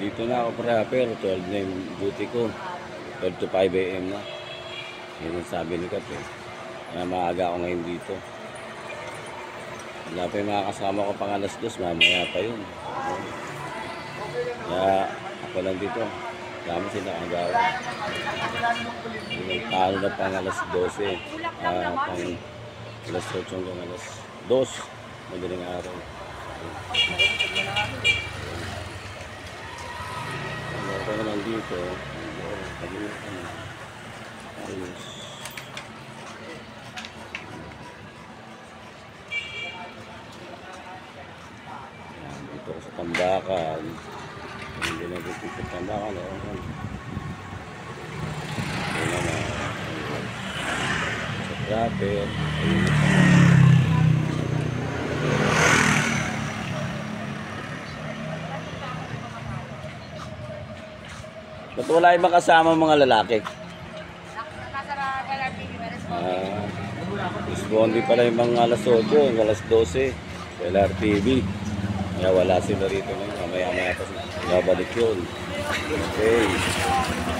Dito na ako prepare, 12 na yung duty ko. 12 to 5 AM na. Yun ang sabi ni Kat eh. Kaya maaga ako ngayon dito. Wala pa yung mga kasama ko pang alas 2, mamaya pa yun. Kaya ako lang dito. Dami sila agaw. Talo na pang alas 12. Pang alas 8 hanggang alas 2. Madaling araw. Ako naman dito. Ayos. Dito sa Tambakan. Hindi na dito sa Tambakan. Ayun naman. Sa trapper. Ba't wala ibang kasama mga lalaki? Respondi pala yung mga alas 8, yung alas 12 sa LRTV. Kaya wala sila rito ngayon. Mamaya-maya pa sila. Babalik yun. Okay.